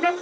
आज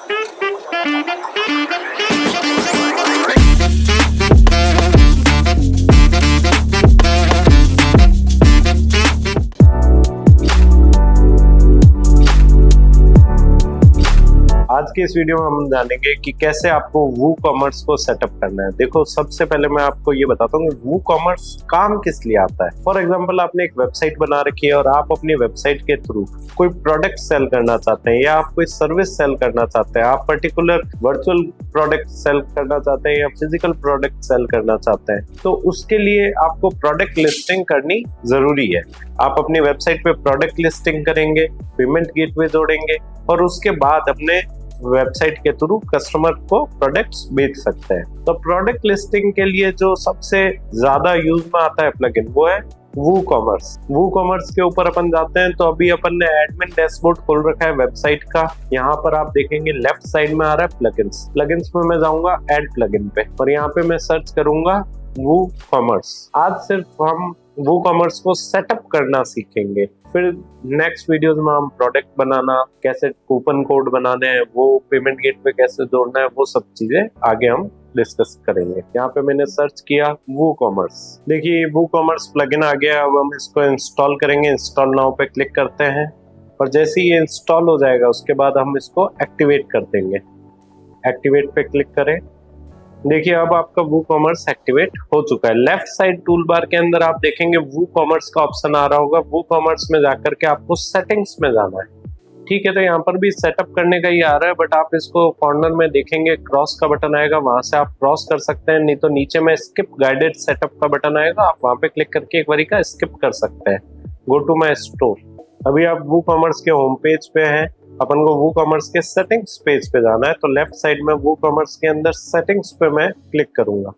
के इस वीडियो में हम जानेंगे कि कैसे आपको वूकॉमर्स को सेटअप करना है। देखो, सबसे पहले मैं आपको ये बताता हूँ कि वूकॉमर्स काम किस लिए आता है। फॉर एग्जांपल, आपने एक वेबसाइट बना रखी है और आप अपनी वेबसाइट के थ्रू कोई प्रोडक्ट सेल करना चाहते हैं या आप कोई सर्विस सेल करना चाहते हैं, आप पर्टिकुलर वर्चुअल प्रोडक्ट सेल करना चाहते हैं या फिजिकल प्रोडक्ट सेल करना चाहते हैं, तो उसके लिए आपको प्रोडक्ट लिस्टिंग करनी जरूरी है। आप अपनी वेबसाइट पे प्रोडक्ट लिस्टिंग करेंगे, पेमेंट गेटवे जोड़ेंगे और उसके बाद अपने वेबसाइट के थ्रू कस्टमर को प्रोडक्ट्स बेच सकते हैं। तो प्रोडक्ट लिस्टिंग के लिए जो सबसे ज्यादा यूज में आता है प्लगइन, वो है वूकॉमर्स। वूकॉमर्स के ऊपर अपन जाते हैं तो अभी अपन ने एडमिन डैशबोर्ड खोल रखा है वेबसाइट का। यहाँ पर आप देखेंगे लेफ्ट साइड में आ रहा है प्लगइन्स। प्लगइन्स में मैं जाऊंगा ऐड प्लगइन पे और यहाँ पे मैं सर्च करूंगा वूकॉमर्स। आज सिर्फ हम वूकॉमर्स को सेटअप करना सीखेंगे, फिर नेक्स्ट वीडियोस में हम प्रोडक्ट बनाना, कैसे कूपन कोड बनाने हैं, वो पेमेंट गेटवे कैसे जोड़ना है, वो सब चीजें आगे हम डिस्कस करेंगे। यहाँ पे मैंने सर्च किया वूकॉमर्स। देखिए, वूकॉमर्स प्लगइन आ गया। अब हम इसको इंस्टॉल करेंगे। इंस्टॉल नाउ पे क्लिक करते हैं और जैसे ही ये इंस्टॉल हो जाएगा उसके बाद हम इसको एक्टिवेट कर देंगे। एक्टिवेट पे क्लिक करें। देखिए, अब आपका वूकॉमर्स एक्टिवेट हो चुका है। लेफ्ट साइड टूल बार के अंदर आप देखेंगे वूकॉमर्स का ऑप्शन आ रहा होगा। वूकॉमर्स में जाकर के आपको सेटिंग्स में जाना है। ठीक है, तो यहाँ पर भी सेटअप करने का ही आ रहा है, बट आप इसको कॉर्नर में देखेंगे क्रॉस का बटन आएगा, वहां से आप क्रॉस कर सकते हैं, नहीं तो नीचे में स्किप गाइडेड सेटअप का बटन आएगा, आप वहां पे क्लिक करके एक बारी का स्किप कर सकते हैं। Go to my store. अभी आप वूकॉमर्स के होम पेज पे हैं, अपन को वूकॉमर्स के सेटिंग्स पेज पे जाना है, तो लेफ्ट साइड में वूकॉमर्स के अंदर सेटिंग्स पे मैं क्लिक करूंगा।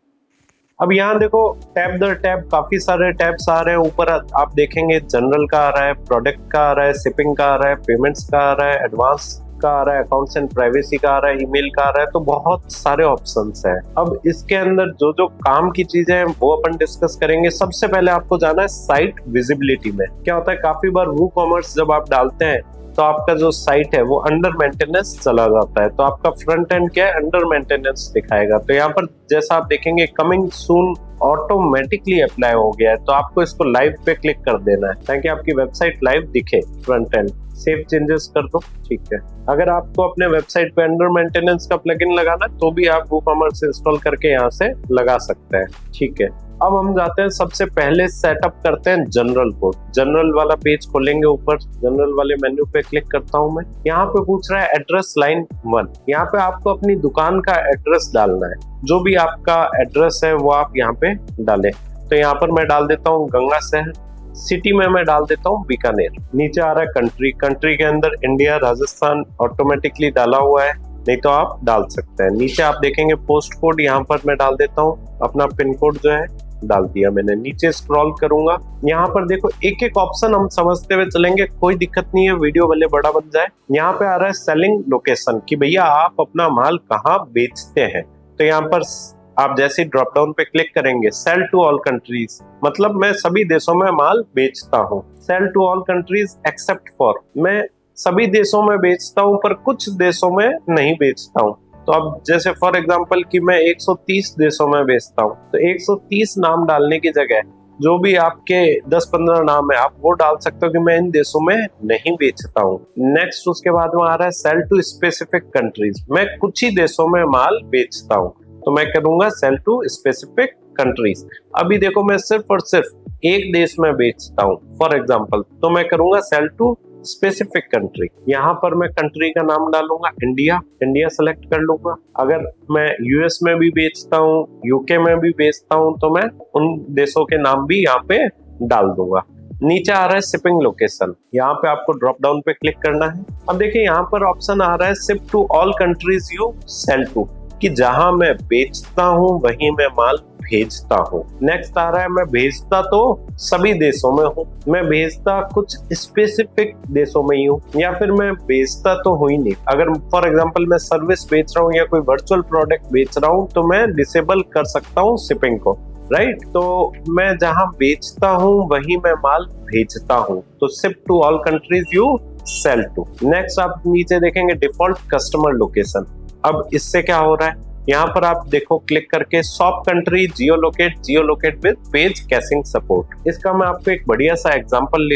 अब यहाँ देखो, टैब दर टैब काफी सारे टैब्स आ रहे हैं। ऊपर आप देखेंगे जनरल का आ रहा है, प्रोडक्ट का आ रहा है, शिपिंग का आ रहा है, पेमेंट्स का आ रहा है, एडवांस का आ रहा है, अकाउंट्स एंड प्राइवेसी का आ रहा है, ईमेल का आ रहा है, तो बहुत सारे ऑप्शंस हैं। अब इसके अंदर जो जो काम की चीजें हैं वो अपन डिस्कस करेंगे। सबसे पहले आपको जाना है साइट विजिबिलिटी में। क्या होता है, काफी बार वूकॉमर्स जब आप डालते हैं तो आपका जो साइट है वो अंडर मेंटेनेंस चला जाता है, तो आपका फ्रंट एंड क्या है, अंडर मेंटेनेंस दिखाएगा। तो यहाँ पर जैसा आप देखेंगे कमिंग सून ऑटोमेटिकली अप्लाई हो गया है, तो आपको इसको लाइव पे क्लिक कर देना है ताकि आपकी वेबसाइट लाइव दिखे फ्रंट एंड। सेव चेंजेस कर दो। ठीक है, अगर आपको अपने वेबसाइट पे अंडर मेंटेनेंस का प्लगइन लगाना तो भी आप वूकॉमर्स इंस्टॉल करके यहाँ से लगा सकते हैं। ठीक है, अब हम जाते हैं, सबसे पहले सेटअप करते हैं जनरल को। जनरल वाला पेज खोलेंगे, ऊपर जनरल वाले मेन्यू पे क्लिक करता हूं मैं। यहाँ पे पूछ रहा है एड्रेस लाइन 1। यहाँ पे आपको अपनी दुकान का एड्रेस डालना है। जो भी आपका एड्रेस है वो आप यहाँ पे डालें। तो यहाँ पर मैं डाल देता हूँ गंगा शहर। सिटी में मैं डाल देता हूँ बीकानेर। नीचे आ रहा है कंट्री। कंट्री के अंदर इंडिया, राजस्थान ऑटोमेटिकली डाला हुआ है, नहीं तो आप डाल सकते हैं। नीचे आप देखेंगे पोस्ट कोड, यहाँ पर मैं डाल देता हूँ अपना पिन कोड जो है, डाल दिया मैंने। नीचे स्क्रॉल करूंगा, यहाँ पर देखो एक एक ऑप्शन हम समझते हुए चलेंगे, कोई दिक्कत नहीं है, वीडियो भले बड़ा बन जाए। यहाँ पे आ रहा है सेलिंग लोकेशन कि भैया आप अपना माल कहाँ बेचते हैं। तो यहाँ पर आप जैसे ड्रॉप डाउन पे क्लिक करेंगे, सेल टू ऑल कंट्रीज, मतलब मैं सभी देशों में माल बेचता हूँ। Sell to all countries except for, मैं सभी देशों में बेचता हूँ पर कुछ देशों में नहीं बेचता हूँ। तो अब जैसे फॉर एग्जांपल कि मैं 130 देशों में बेचता हूँ, तो 130 नाम डालने की जगह जो भी आपके 10-15 नाम है आप वो डाल सकते हो कि मैं इन देशों में नहीं बेचता हूँ। नेक्स्ट उसके बाद में आ रहा है सेल टू स्पेसिफिक कंट्रीज, मैं कुछ ही देशों में माल बेचता हूँ, तो मैं करूंगा सेल टू स्पेसिफिक कंट्रीज। अभी देखो मैं सिर्फ और सिर्फ एक देश में बेचता हूँ फॉर एग्जांपल, तो मैं करूंगा सेल टू स्पेसिफिक कंट्री। यहाँ पर मैं कंट्री का नाम डालूंगा इंडिया, इंडिया सेलेक्ट कर लूंगा। अगर मैं यूएस में भी बेचता हूँ, यूके में भी बेचता हूँ, तो मैं उन देशों के नाम भी यहाँ पे डाल दूंगा। नीचे आ रहा है शिपिंग लोकेशन, यहाँ पे आपको ड्रॉप डाउन पे क्लिक करना है। अब देखिए यहाँ पर ऑप्शन आ रहा है ship to all countries you sell to, कि जहां मैं बेचता हूं वहीं मैं माल भेजता हूँ। नेक्स्ट आ रहा है मैं भेजता तो सभी देशों में हूँ, मैं भेजता कुछ स्पेसिफिक देशों में ही हूँ, या फिर मैं बेचता तो हूँ ही नहीं। अगर फॉर एग्जांपल मैं सर्विस बेच रहा हूँ या कोई वर्चुअल प्रोडक्ट बेच रहा हूँ तो मैं डिसेबल कर सकता हूँ शिपिंग को, राइट। तो मैं जहां बेचता हूं वहीं मैं माल भेजता हूं, तो ship to all countries you sell to. Next आप नीचे देखेंगे डिफॉल्ट कस्टमर लोकेशन। अब इससे क्या हो रहा है, यहाँ पर आप देखो क्लिक करके shop country geolocate with page caching support. इसका मैं आपको एक बढ़िया सा एग्जांपल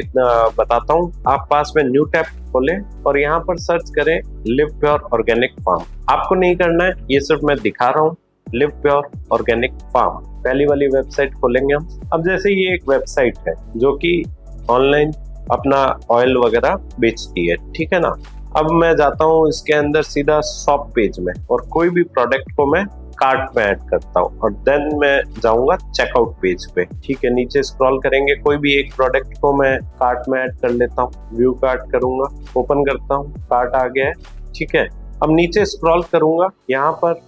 बताता हूँ। आप पास में न्यू टैब खोलें और यहाँ पर सर्च करें लिव प्योर ऑर्गेनिक फार्म। आपको नहीं करना है, ये सिर्फ मैं दिखा रहा हूँ। लिव प्योर ऑर्गेनिक फार्म पहली वाली वेबसाइट खोलेंगे हम। अब जैसे ये एक वेबसाइट है जो कि ऑनलाइन अपना ऑयल वगैरह बेचती है, ठीक है ना। अब मैं जाता हूँ इसके अंदर सीधा शॉप पेज में और कोई भी प्रोडक्ट को मैं कार्ट में ऐड करता हूँ और देन मैं जाऊंगा चेकआउट पेज पे, ठीक है। नीचे स्क्रॉल करेंगे, कोई भी एक प्रोडक्ट को मैं कार्ट में ऐड कर लेता हूँ, व्यू कार्ट करूंगा, ओपन करता हूँ, कार्ट आ गया है, ठीक है। अब नीचे स्क्रॉल करूंगा, यहाँ पर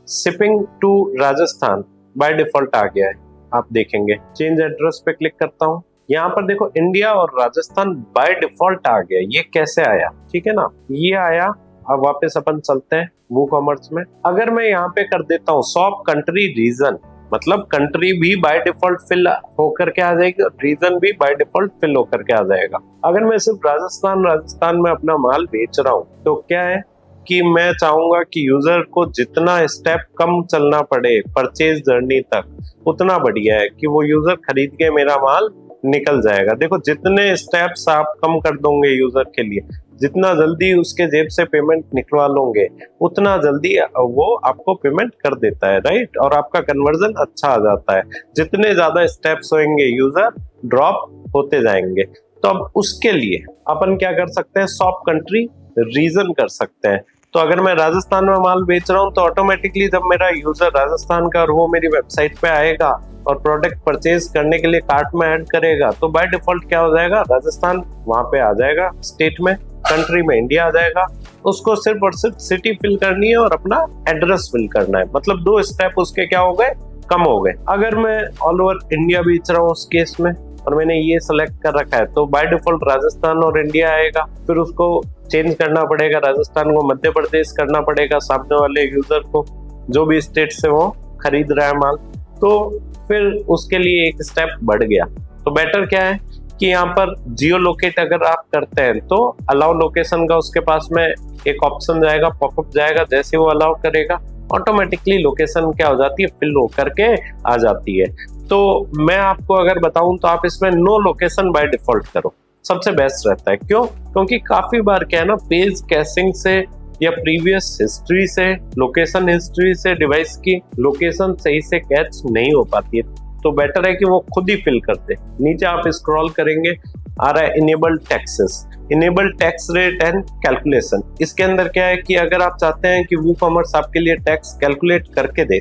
shipping to Rajasthan by default आ गया है, आप देखेंगे। चेंज एड्रेस पे क्लिक करता हूँ, यहाँ पर देखो इंडिया और राजस्थान बाय डिफॉल्ट आ गया। ये कैसे आया, ठीक है ना, ये आया। अब वापस अपन चलते हैं वूकॉमर्स में। अगर मैं यहाँ पे कर देता हूँ शॉप कंट्री रीजन, मतलब कंट्री भी बाय डिफॉल्ट फिल होकर के आ जाएगी और रीजन भी बाय डिफॉल्ट फिल होकर के आ जाएगा। अगर मैं सिर्फ राजस्थान में अपना माल बेच रहा हूँ तो क्या है कि मैं चाहूंगा कि यूजर को जितना स्टेप कम चलना पड़े परचेज जर्नी तक, उतना बढ़िया है कि वो यूजर खरीद के मेरा माल निकल जाएगा। देखो जितने स्टेप्स आप कम कर दोगे यूजर के लिए, जितना जल्दी उसके जेब से पेमेंट निकलवा लोगे, उतना जल्दी वो आपको पेमेंट कर देता है, राइट। और आपका कन्वर्जन अच्छा आ जाता है। जितने ज्यादा स्टेप्स होंगे यूजर ड्रॉप होते जाएंगे। तो अब उसके लिए अपन क्या कर सकते हैं, शॉप कंट्री रीजन कर सकते हैं। तो अगर मैं राजस्थान में माल बेच रहा हूँ तो ऑटोमेटिकली जब मेरा यूजर राजस्थान का और वो मेरी वेबसाइट पे आएगा और प्रोडक्ट परचेज करने के लिए कार्ट में ऐड करेगा तो बाय डिफॉल्ट क्या हो जाएगा, राजस्थान वहां पे आ जाएगा स्टेट में, कंट्री में इंडिया आ जाएगा। उसको सिर्फ और सिर्फ सिटी फिल करनी है और अपना एड्रेस फिल करना है। मतलब 2 स्टेप उसके क्या हो गए, कम हो गए। अगर मैं ऑल ओवर इंडिया बेच रहा हूँ उस केस में और मैंने ये सेलेक्ट कर रखा है तो बाय डिफॉल्ट राजस्थान और इंडिया आएगा। फिर उसको चेंज करना पड़ेगा, राजस्थान को मध्य प्रदेश करना पड़ेगा सामने वाले यूजर को, जो भी स्टेट से वो खरीद रहा है माल। तो फिर उसके लिए एक स्टेप बढ़ गया। तो बेटर क्या है कि यहाँ पर जियो लोकेट अगर आप करते हैं तो अलाउ लोकेशन का उसके पास में एक ऑप्शन जाएगा, पॉपअप जाएगा। जैसे वो अलाउ करेगा ऑटोमेटिकली लोकेशन क्या हो जाती है, फिल होकर के आ जाती है। तो मैं आपको अगर बताऊं तो आप इसमें नो लोकेशन बाय डिफॉल्ट करो, सबसे बेस्ट रहता है। क्यों? क्योंकि काफी बार क्या है ना, पेज कैशिंग से या प्रीवियस हिस्ट्री से, लोकेशन हिस्ट्री से डिवाइस की लोकेशन सही से कैच नहीं हो पाती है। तो बेटर है कि वो खुद ही फिल कर दे। नीचे आप स्क्रॉल करेंगे, आ रहा है enable taxes, enable tax rate and calculation. इसके अंदर क्या है कि अगर आप चाहते हैं कि वूकॉमर्स आपके लिए टैक्स कैलकुलेट करके दे,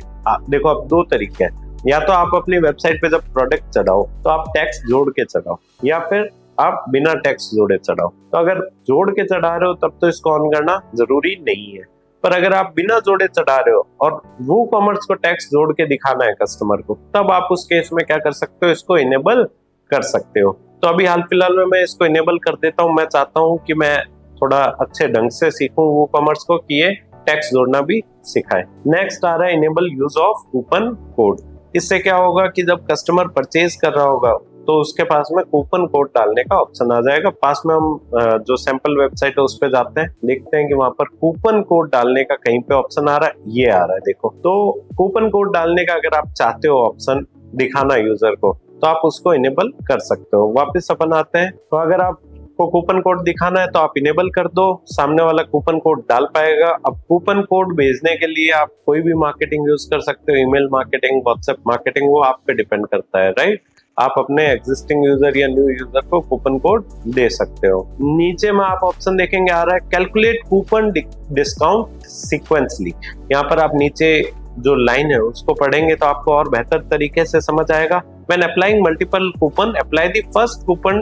देखो अब 2 तरीके हैं। या तो आप अपनी वेबसाइट पे जब प्रोडक्ट चढ़ाओ तो आप टैक्स जोड़ के चढ़ाओ, या फिर आप बिना टैक्स जोड़े चढ़ाओ। तो अगर जोड़ के चढ़ा रहे हो तब तो इसको ऑन करना जरूरी नहीं है। पर अगर आप बिना जोड़े चढ़ा रहे हो और वूकॉमर्स को टैक्स जोड़ के दिखाना है कस्टमर को, तब आप उस केस में क्या कर सकते हो, इसको इनेबल कर सकते हो। तो अभी हाल फिलहाल में मैं इसको इनेबल कर देता हूँ। मैं चाहता हूँ कि मैं थोड़ा अच्छे ढंग से सीखूं वूकॉमर्स को कि ये टैक्स जोड़ना भी सिखाए। नेक्स्ट आ रहा है enable use of coupon code. इससे क्या होगा कि जब कस्टमर परचेज कर रहा होगा तो उसके पास में कूपन कोड डालने का ऑप्शन आ जाएगा। पास में हम जो सैंपल वेबसाइट है उस पे जाते हैं, देखते हैं कि वहां पर कूपन कोड डालने का कहीं पे ऑप्शन आ रहा है, ये आ रहा है देखो। तो कूपन कोड डालने का अगर आप चाहते हो ऑप्शन दिखाना यूजर को, तो आप उसको इनेबल कर सकते हो। वापस अपन आते हैं, तो अगर आपको कूपन कोड दिखाना है तो आप इनेबल कर दो, सामने वाला कूपन कोड डाल पाएगा। अब कूपन कोड भेजने के लिए आप कोई भी मार्केटिंग यूज कर सकते हो, ईमेल मार्केटिंग, व्हाट्सएप मार्केटिंग, वो आप पे डिपेंड करता है, राइट। आप अपने एग्जिस्टिंग यूजर या न्यू यूजर को कूपन कोड दे सकते हो। नीचे में आप ऑप्शन देखेंगे आ रहा है कैलकुलेट कूपन डिस्काउंट सीक्वेंसली। यहाँ पर आप नीचे जो लाइन है उसको पढ़ेंगे तो आपको और बेहतर तरीके से समझ आएगा। When applying multiple coupon, apply the first coupon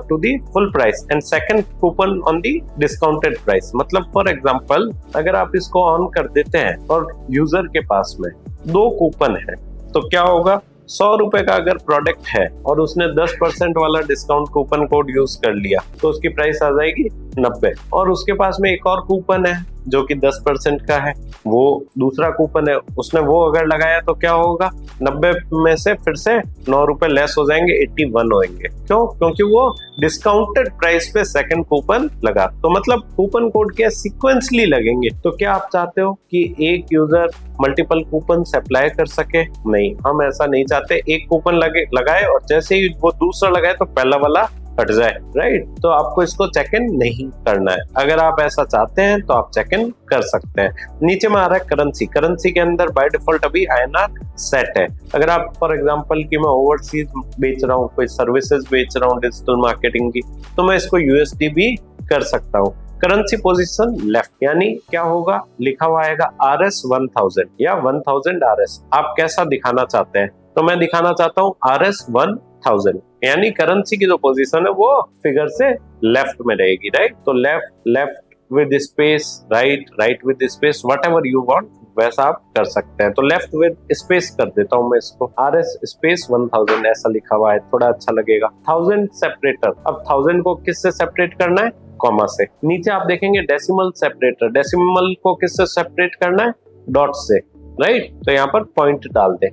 to the full price and second coupon on the discounted price। मतलब फॉर एग्जांपल अगर आप इसको ऑन कर देते हैं और यूजर के पास में 2 कूपन है तो क्या होगा, 100 रुपए का अगर प्रोडक्ट है और उसने 10% वाला डिस्काउंट कूपन कोड यूज कर लिया तो उसकी प्राइस आ जाएगी 90। और उसके पास में एक और कूपन है जो कि 10% का है, वो दूसरा कूपन है, उसने वो अगर लगाया तो क्या होगा, 90 में से फिर से 9 रुपए लेस हो जाएंगे, 81 होंगे। क्यों? क्योंकि वो डिस्काउंटेड प्राइस पे सेकंड कूपन लगा। तो मतलब कूपन कोड क्या सीक्वेंसली लगेंगे। तो क्या आप चाहते हो कि एक यूजर मल्टीपल कूपन अप्लाई कर सके? नहीं, हम ऐसा नहीं चाहते। एक कूपन लगाए और जैसे ही वो दूसरा लगाए तो पहला वाला हट जाए, राइट? तो आपको इसको चेक इन नहीं करना है। अगर आप ऐसा चाहते हैं तो आप चेक इन कर सकते हैं। नीचे में आ रहा है करेंसी। करेंसी के अंदर बाय डिफॉल्ट अभी INR सेट है। अगर आप फॉर एग्जांपल कि मैं ओवरसीज बेच रहा हूँ, कोई सर्विसेज बेच रहा हूँ डिजिटल मार्केटिंग की, तो मैं इसको USD भी कर सकता हूँ। करेंसी पोजीशन लेफ्ट, यानी क्या होगा, लिखा हुआ आएगा RS 1000 या 1000 RS। आप कैसा दिखाना चाहते हैं? तो मैं दिखाना चाहता हूँ RS 1000, यानी करेंसी की जो पोजीशन है वो फिगर से लेफ्ट में रहेगी, राइट? तो left with space, right with space, what ever you want वैसा आप कर सकते हैं। तो लेफ्ट विद स्पेस कर देता हूं मैं इसको, RS स्पेस 1000 ऐसा लिखा हुआ है, थोड़ा अच्छा लगेगा। 1000 सेपरेटर, अब 1000 को किससे सेपरेट करना है? कॉमा से। नीचे आप देखेंगे डेसिमल सेपरेटर, डेसिमल को किससे सेपरेट करना है? डॉट से, राइट? तो यहाँ पर पॉइंट डाल दें।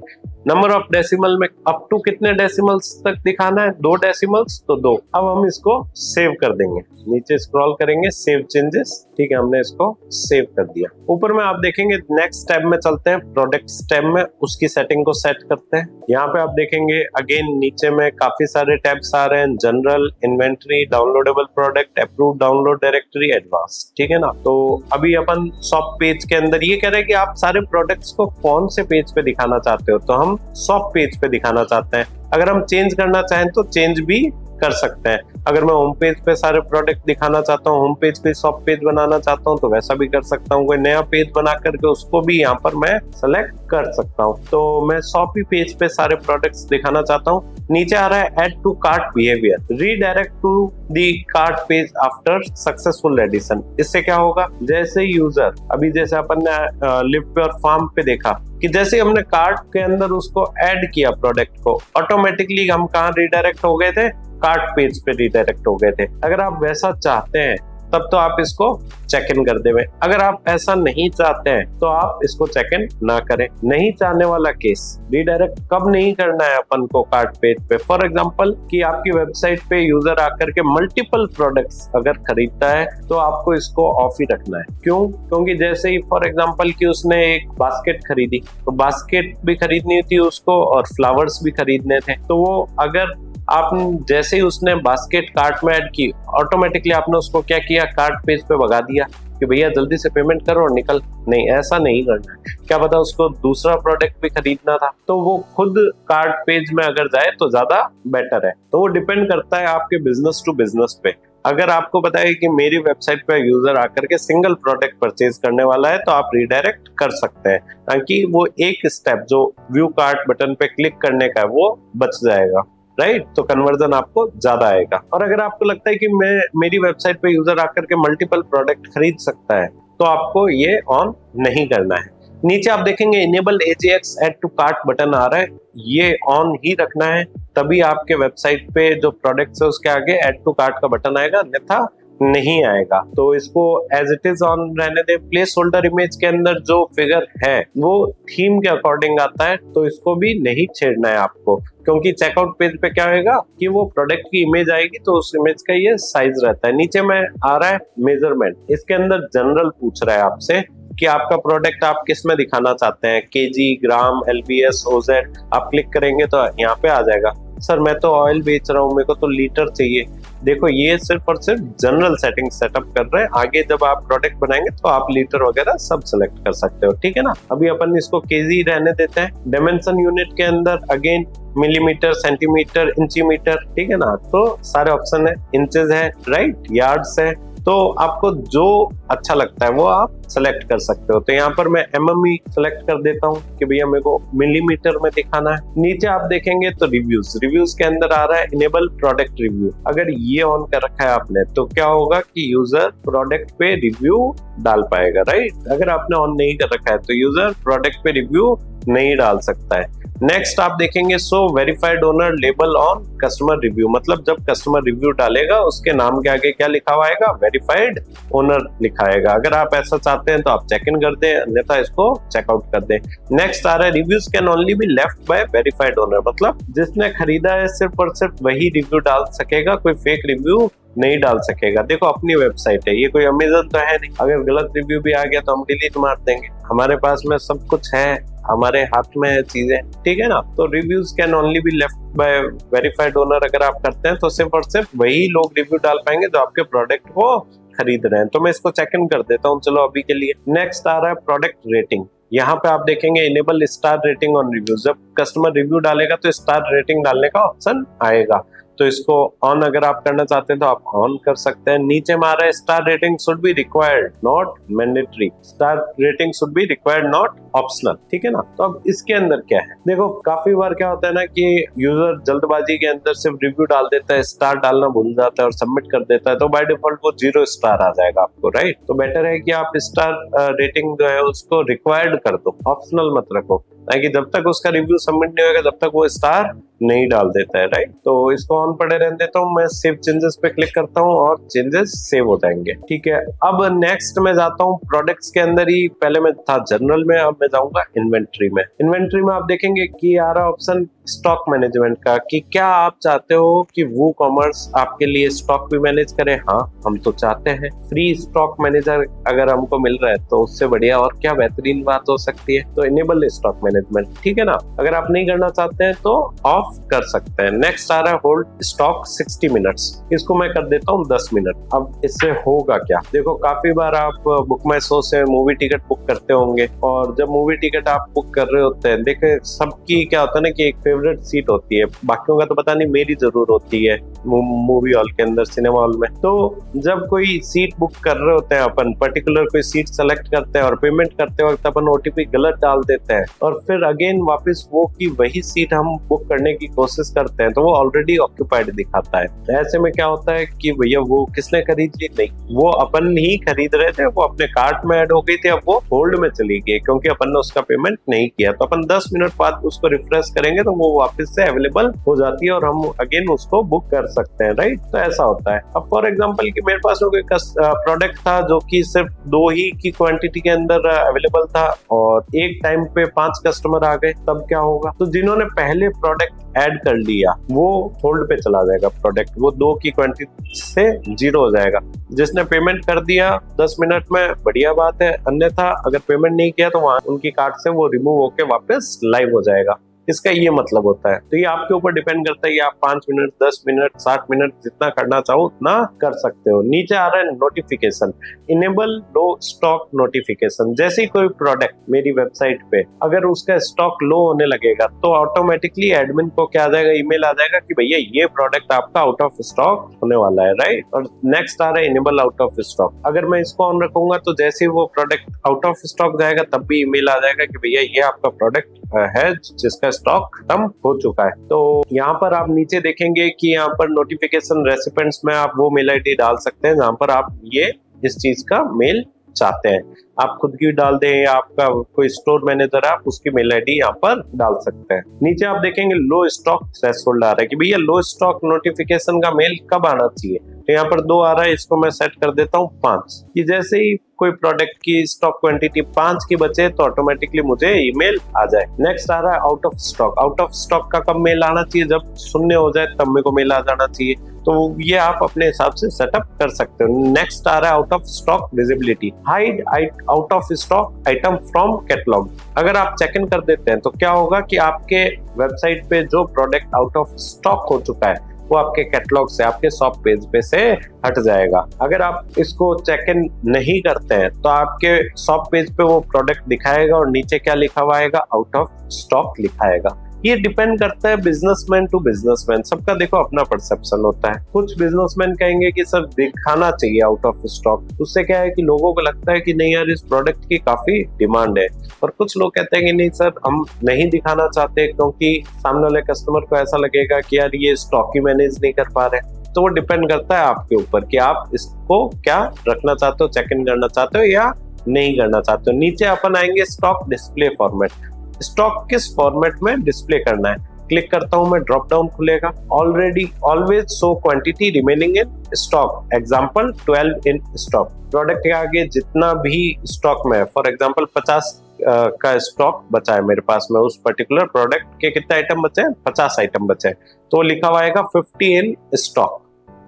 नंबर ऑफ डेसिमल में अप टू कितने डेसिमल्स तक दिखाना है? 2 डेसिमल्स, तो 2। अब हम इसको सेव कर देंगे, नीचे स्क्रॉल करेंगे, सेव चेंजेस, ठीक है, हमने इसको सेव कर दिया। ऊपर में आप देखेंगे नेक्स्ट टैब में चलते हैं, प्रोडक्ट्स टैब में उसकी सेटिंग को सेट करते हैं। यहाँ पे आप देखेंगे अगेन नीचे में काफी सारे टैब्स आ रहे हैं, general, inventory, downloadable product, approve download directory, advance, ठीक है ना? तो अभी अपन शॉप पेज के अंदर ये कह रहे हैं कि आप सारे प्रोडक्ट्स को कौन से पेज पे दिखाना चाहते हो, तो हम शॉप पेज पे दिखाना चाहते हैं। अगर हम चेंज करना चाहें तो चेंज भी कर सकते हैं। अगर मैं होम पेज पे सारे प्रोडक्ट दिखाना चाहता हूँ, होम पेज पे शॉप पेज बनाना चाहता हूँ, तो वैसा भी कर सकता हूँ। कोई नया पेज बना करके उसको भी यहाँ पर मैं सेलेक्ट कर सकता हूँ। तो मैं शॉप ही पेज पे सारे प्रोडक्ट्स दिखाना चाहता हूँ। नीचे आ रहा है add to cart behaviour, redirect to the cart page after successful addition. इससे क्या होगा, जैसे यूजर, अभी जैसे अपन ने लिव योर फार्म पे देखा कि जैसे ही हमने कार्ट के अंदर उसको ऐड किया प्रोडक्ट को, ऑटोमेटिकली हम कहाँ रिडायरेक्ट हो गए थे? कार्ट पेज पे रिडायरेक्ट हो गए थे। अगर आप वैसा चाहते हैं तब तो आप इसको चेक इन कर देवें। अगर आप ऐसा नहीं चाहते हैं तो आप इसको चेक इन ना करें। नहीं चाहने वाला केस, रिडायरेक्ट कब नहीं करना है अपन को कार्ट पेज पे? फॉर एग्जांपल कि आपकी वेबसाइट पे यूजर आकर के मल्टीपल प्रोडक्ट्स अगर खरीदता है तो आपको इसको ऑफ ही रखना है। क्यों? क्योंकि जैसे ही फॉर एग्जांपल कि उसने एक बास्केट खरीदी, तो बास्केट भी खरीदनी थी उसको और फ्लावर्स भी खरीदने थे, तो वो अगर आप जैसे ही उसने बास्केट कार्ट में ऐड की, ऑटोमेटिकली आपने उसको क्या किया, कार्ट पेज पे भगा दिया कि भैया जल्दी से पेमेंट करो और निकल। नहीं, ऐसा नहीं करना है। क्या पता उसको दूसरा प्रोडक्ट भी खरीदना था, तो वो खुद कार्ट पेज में अगर जाए तो ज्यादा बेटर है। तो वो डिपेंड करता है आपके बिजनेस टू बिजनेस पे। अगर आपको पता है कि मेरी वेबसाइट पे यूजर आकर के सिंगल प्रोडक्ट परचेज करने वाला है, तो आप रिडायरेक्ट कर सकते हैं, ताकि वो एक स्टेप जो व्यू कार्ट बटन पे क्लिक करने का है वो बच जाएगा, राइट? तो कन्वर्जन आपको ज्यादा आएगा। और अगर आपको लगता है कि मेरी वेबसाइट पे यूजर आकर के मल्टीपल प्रोडक्ट खरीद सकता है, तो आपको ये ऑन नहीं करना है। नीचे आप देखेंगे enable AJAX add to cart button आ रहा है, ये ऑन ही रखना है, तभी आपके वेबसाइट पे जो प्रोडक्ट्स है उसके आगे ऐड टू कार्ट का बटन आएगा, अन्यथा नहीं आएगा। तो इसको एज इट इज ऑन रहने दे। प्लेस होल्डर इमेज के अंदर जो फिगर है वो थीम के अकॉर्डिंग आता है, तो इसको भी नहीं छेड़ना है आपको, क्योंकि चेकआउट पेज पे क्या होगा कि वो प्रोडक्ट की इमेज आएगी तो उस इमेज का ये साइज रहता है। नीचे में आ रहा है मेजरमेंट, इसके अंदर जनरल पूछ रहा है आपसे कि आपका प्रोडक्ट आप किस में दिखाना चाहते हैं, केजी, ग्राम, LBS, OZ। आप क्लिक करेंगे तो यहाँ पे आ जाएगा, सर मैं तो ऑयल बेच रहा हूँ, मेरे को तो लीटर चाहिए। देखो ये सिर्फ और सिर्फ जनरल सेटिंग सेटअप कर रहे हैं, आगे जब आप प्रोडक्ट बनाएंगे तो आप लीटर वगैरह सब सिलेक्ट कर सकते हो, ठीक है ना? अभी अपन इसको केजी रहने देते हैं। डायमेंशन यूनिट के अंदर अगेन मिलीमीटर, सेंटीमीटर, इंचीमीटर, ठीक है ना? तो सारे ऑप्शन है, इंचेस है, राइट, यार्ड्स है, तो आपको जो अच्छा लगता है वो आप सेलेक्ट कर सकते हो। तो यहाँ पर मैं MME सेलेक्ट कर देता हूँ कि भैया मेरे को मिलीमीटर में दिखाना है। नीचे आप देखेंगे तो रिव्यूज के अंदर आ रहा है इनेबल प्रोडक्ट रिव्यू। अगर ये ऑन कर रखा है आपने तो क्या होगा कि यूजर प्रोडक्ट पे रिव्यू डाल पाएगा, राइट? अगर आपने ऑन नहीं कर रखा है तो यूजर प्रोडक्ट पे रिव्यू नहीं डाल सकता है। नेक्स्ट आप देखेंगे so verified owner label on customer review, मतलब जब कस्टमर रिव्यू डालेगा उसके नाम के आगे क्या लिखा हुआ आएगा, वेरीफाइड ओनर लिखा आएगा। अगर आप ऐसा चाहते हैं तो आप चेक इन कर दें, अन्यथा इसको चेकआउट कर दें। नेक्स्ट आ रहा है reviews can only be left by verified owner, मतलब जिसने खरीदा है सिर्फ और सिर्फ वही रिव्यू डाल सकेगा, कोई फेक रिव्यू नहीं डाल सकेगा। देखो अपनी वेबसाइट है, ये कोई अमेजन तो है नहीं, अगर गलत रिव्यू भी आ गया तो हम डिलीट मार देंगे। हमारे पास में सब कुछ है, हमारे हाथ में है चीजें, ठीक है ना। तो reviews can only be left by verified owner अगर आप करते हैं तो सिर्फ और सिर्फ वही लोग रिव्यू डाल पाएंगे जो आपके प्रोडक्ट को खरीद रहे हैं। तो मैं इसको चेक इन कर देता हूँ चलो अभी के लिए। नेक्स्ट आ रहा है प्रोडक्ट रेटिंग। यहाँ पे आप देखेंगे enable star rating on reviews, जब कस्टमर रिव्यू डालेगा तो स्टार रेटिंग डालने का ऑप्शन आएगा, तो इसको ऑन अगर आप करना चाहते हैं तो आप ऑन कर सकते हैं। नीचे में आ रहा है star rating should be required not mandatory, star rating should be required not optional, ठीक है ना। तो अब इसके अंदर क्या है, देखो काफी बार क्या होता है ना कि यूजर जल्दबाजी के अंदर सिर्फ रिव्यू डाल देता है, स्टार डालना भूल जाता है और सबमिट कर देता है, तो बाय डिफॉल्ट वो 0 स्टार आ जाएगा आपको, राइट। तो बेटर है कि आप स्टार रेटिंग जो है उसको रिक्वायर्ड कर दो, ऑप्शनल मत रखो, ताकि जब तक उसका रिव्यू सबमिट नहीं होगा जब तक वो स्टार नहीं डाल देता है, राइट। तो इसको ऑन पड़े रहने देता हूँ, मैं सेव चेंजेस पे क्लिक करता हूँ और चेंजेस सेव हो जाएंगे, ठीक है। अब नेक्स्ट में जाता हूँ प्रोडक्ट्स के अंदर ही, पहले मैं था जनरल में, अब मैं जाऊंगा इन्वेंट्री में। इन्वेंट्री में आप देखेंगे कि आ रहा ऑप्शन स्टॉक मैनेजमेंट का, कि क्या आप चाहते हो कि वो कॉमर्स आपके लिए स्टॉक भी मैनेज करे। हाँ हम तो चाहते हैं, फ्री स्टॉक मैनेजर अगर हमको मिल रहा है तो उससे बढ़िया और क्या बेहतरीन बात हो सकती है। तो इनेबल स्टॉक मैनेजमेंट, ठीक है ना। अगर आप नहीं करना चाहते हैं तो ऑफ कर सकते हैं। नेक्स्ट आ रहा है होल्ड स्टॉक 60 मिनट्स, इसको मैं कर देता हूँ 10 मिनट। अब इससे होगा क्या, देखो काफी बार आप बुक माई शो से मूवी टिकट बुक करते होंगे, और जब मूवी टिकट आप बुक कर रहे होते हैं, देखे सबकी क्या होता है ना कि एक फेवरेट सीट होती है, बाकियों का तो पता नहीं, मेरी जरूर होती है मूवी हॉल के अंदर, सिनेमा हॉल में। तो जब कोई सीट बुक कर रहे होते हैं, अपन पर्टिकुलर कोई सीट सेलेक्ट करते हैं और पेमेंट करते वक्त अपन ओटीपी गलत डाल देते हैं, और फिर अगेन वापस वो की वही सीट हम बुक करने की कोशिश करते हैं, तो वो ऑलरेडी ऑक्यूपाइड दिखाता है। ऐसे में क्या होता है कि भैया वो किसने खरीद ली, नहीं, वो अपन ही खरीद रहे थे, वो अपने कार्ट में ऐड हो गई थी, अब वो होल्ड में चली गई क्योंकि अपन ने उसका पेमेंट नहीं किया। तो अपन 10 मिनट बाद उसको रिफ्रेश करेंगे तो वो वापस से अवेलेबल हो जाती है और हम अगेन उसको बुक कर सकते हैं, राइट। तो ऐसा होता है। अब फॉर एग्जांपल कि मेरे पास कोई प्रोडक्ट था जो कि सिर्फ 2 ही की क्वांटिटी के अंदर अवेलेबल था और एक टाइम पे 5 कस्टमर आ गए, तब क्या होगा। तो जिन्होंने पहले प्रोडक्ट ऐड कर लिया वो होल्ड पे चला जाएगा प्रोडक्ट, वो 2 की क्वांटिटी से 0 हो जाएगा। जिसने पेमेंट कर दिया 10 मिनट में, बढ़िया बात है, अन्यथा अगर पेमेंट नहीं किया तो वहां उनकी कार्ट से वो रिमूव होके वापस लाइव हो जाएगा। इसका ये मतलब होता है। तो ये आपके ऊपर डिपेंड करता है कि आप 5 मिनट, 10 मिनट, 60 मिनट जितना करना चाहो उतना कर सकते हो। नीचे आ रहा है नोटिफिकेशन, इनेबल लो स्टॉक नोटिफिकेशन। जैसे ही कोई प्रोडक्ट मेरी वेबसाइट पे अगर उसका स्टॉक लो होने लगेगा तो ऑटोमेटिकली एडमिन को क्या आ जाएगा, ईमेल आ जाएगा कि भैया ये प्रोडक्ट आपका आउट ऑफ स्टॉक होने वाला है, राइट। और नेक्स्ट आ रहा है इनेबल आउट ऑफ स्टॉक। अगर मैं इसको ऑन रखूंगा तो जैसे ही वो प्रोडक्ट आउट ऑफ स्टॉक जाएगा तब भी ईमेल आ जाएगा कि भैया ये आपका प्रोडक्ट है जिसका स्टॉक खत्म हो चुका है। तो यहाँ पर आप नीचे देखेंगे कि यहाँ पर नोटिफिकेशन रेसिपिएंट्स में आप वो मेल आईडी डाल सकते हैं जहाँ पर आप ये इस चीज का मेल चाहते हैं। आप खुद की डाल दें या आपका कोई स्टोर मैनेजर है आप उसकी मेल आईडी यहाँ पर डाल सकते हैं। नीचे आप देखेंगे लो स्टॉक थ्रेशोल्ड आ रहा है कि भैया लो स्टॉक नोटिफिकेशन का मेल कब आना चाहिए। तो यहाँ पर 2 आ रहा है, इसको मैं सेट कर देता हूँ 5, कि जैसे ही कोई प्रोडक्ट की स्टॉक क्वांटिटी 5 की बचे तो ऑटोमेटिकली मुझे ईमेल आ जाए। नेक्स्ट आ रहा है out of stock. Out of stock का कब मेल आना चाहिए, जब 0 हो जाए तब मेरे को मेल आ जाना चाहिए। तो ये आप अपने हिसाब से सेटअप कर सकते हो। नेक्स्ट आ रहा है out of stock visibility, hide out of stock item from catalogue. अगर आप चेक इन कर देते हैं तो क्या होगा कि आपके वेबसाइट पे जो प्रोडक्ट आउट ऑफ स्टॉक हो चुका है वो आपके कैटलॉग से, आपके शॉप पेज पे से हट जाएगा। अगर आप इसको चेक इन नहीं करते हैं तो आपके शॉप पेज पे वो प्रोडक्ट दिखाएगा और नीचे क्या लिखा हुआ आएगा, आउट ऑफ स्टॉक लिखा आएगा। ये डिपेंड करता है बिजनेसमैन टू बिजनेसमैन, सबका देखो अपना परसेप्शन होता है। कुछ बिजनेसमैन कहेंगे कि सर दिखाना चाहिए आउट ऑफ स्टॉक, उससे क्या है कि लोगों को लगता है कि नहीं यार इस प्रोडक्ट की काफी डिमांड है। और कुछ लोग कहते हैं कि नहीं सर हम नहीं दिखाना चाहते क्योंकि सामने वाले कस्टमर को ऐसा लगेगा कि यार ये स्टॉक ही मैनेज नहीं कर पा रहे। तो वो डिपेंड करता है आपके ऊपर कि आप इसको क्या रखना चाहते हो, चेक इन करना चाहते हो या नहीं करना चाहते हो। नीचे अपन आएंगे स्टॉक डिस्प्ले फॉर्मेट। स्टॉक किस फॉर्मेट में डिस्प्ले करना है। क्लिक करता हूं मैं, ड्रॉप डाउन खुलेगा। Already always show quantity remaining in stock, example 12 in stock. Product के आगे जितना भी स्टॉक में है, फॉर एग्जांपल 50 का स्टॉक बचा है मेरे पास में, उस पर्टिकुलर प्रोडक्ट के कितने आइटम बचे हैं, 50 आइटम बचे हैं, तो लिखा हुआ आएगा 50 इन स्टॉक,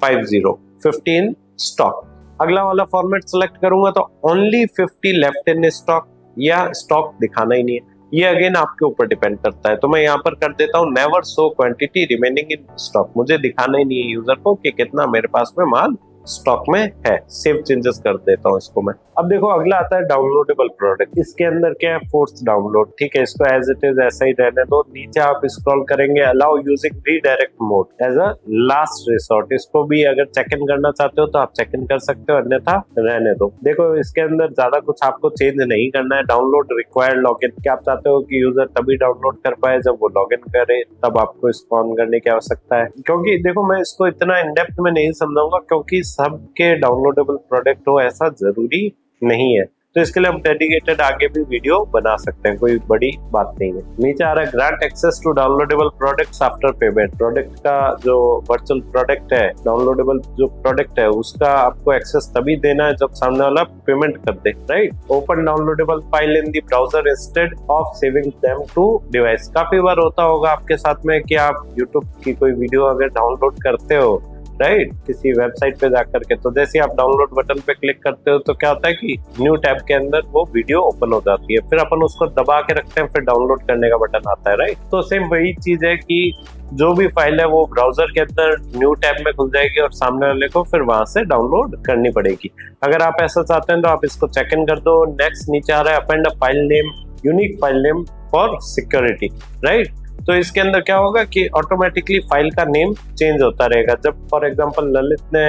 50 इन स्टॉक। अगला वाला फॉर्मेट सेलेक्ट करूंगा तो ओनली 50 लेफ्ट इन स्टॉक, या स्टॉक दिखाना ही नहीं है। ये अगेन आपके ऊपर डिपेंड करता है, तो मैं यहाँ पर कर देता हूँ never show quantity remaining in stock. मुझे दिखाना ही नहीं है यूजर को कि कितना मेरे पास में माल स्टॉक में है। सेव चेंजेस कर देता हूँ इसको मैं। अब देखो अगला आता है डाउनलोडेबल प्रोडक्ट। इसके अंदर क्या है, फोर्स डाउनलोड। ठीक है, इसको एज इट इज ऐसा ही रहने दो। नीचे आप स्क्रॉल करेंगे, allow using redirect mode as a last resort. इसको भी अगर चेक इन करना चाहते हो तो आप चेक इन कर सकते हो, अन्यथा रहने दो। देखो इसके अंदर ज्यादा कुछ आपको चेंज नहीं करना है। डाउनलोड रिक्वायर्ड लॉगिन, क्या आप चाहते हो कि यूजर तभी डाउनलोड कर पाए जब वो लॉगिन करे, तब आपको इसको ऑन करने की आवश्यकता है। क्योंकि देखो मैं इसको इतना इन डेप्थ में नहीं समझाऊंगा, क्योंकि सबके डाउनलोडेबल प्रोडक्ट हो ऐसा जरूरी नहीं है। तो इसके लिए हम डेडिकेटेड आगे भी वीडियो बना सकते हैं, कोई बड़ी बात नहीं है। नीचे आ रहा है grant access to downloadable products after payment. Product का जो वर्चुअल प्रोडक्ट है, डाउनलोडेबल जो प्रोडक्ट है, उसका आपको एक्सेस तभी देना है जब सामने वाला पेमेंट कर दे, right. Open downloadable file in the browser instead of saving them to device. काफी बार होता होगा आपके साथ में कि आप यूट्यूब की कोई वीडियो अगर डाउनलोड करते हो, राइट, किसी वेबसाइट पे जाकर के, तो जैसे आप डाउनलोड बटन पे क्लिक करते हो तो क्या होता है कि न्यू टैब के अंदर वो वीडियो ओपन हो जाती है। फिर अपन उसको दबा के रखते हैं, फिर डाउनलोड करने का बटन आता है, राइट। तो सेम वही चीज है कि जो भी फाइल है वो ब्राउजर के अंदर न्यू टैब में खुल जाएगी और सामने वाले को फिर वहां से डाउनलोड करनी पड़ेगी। अगर आप ऐसा चाहते हैं तो आप इसको चेक इन कर दो। नेक्स्ट नीचे आ रहा है append a file name, unique file name for security, right. तो इसके अंदर क्या होगा कि ऑटोमेटिकली फाइल का नेम चेंज होता रहेगा। जब फॉर एग्जांपल ललित ने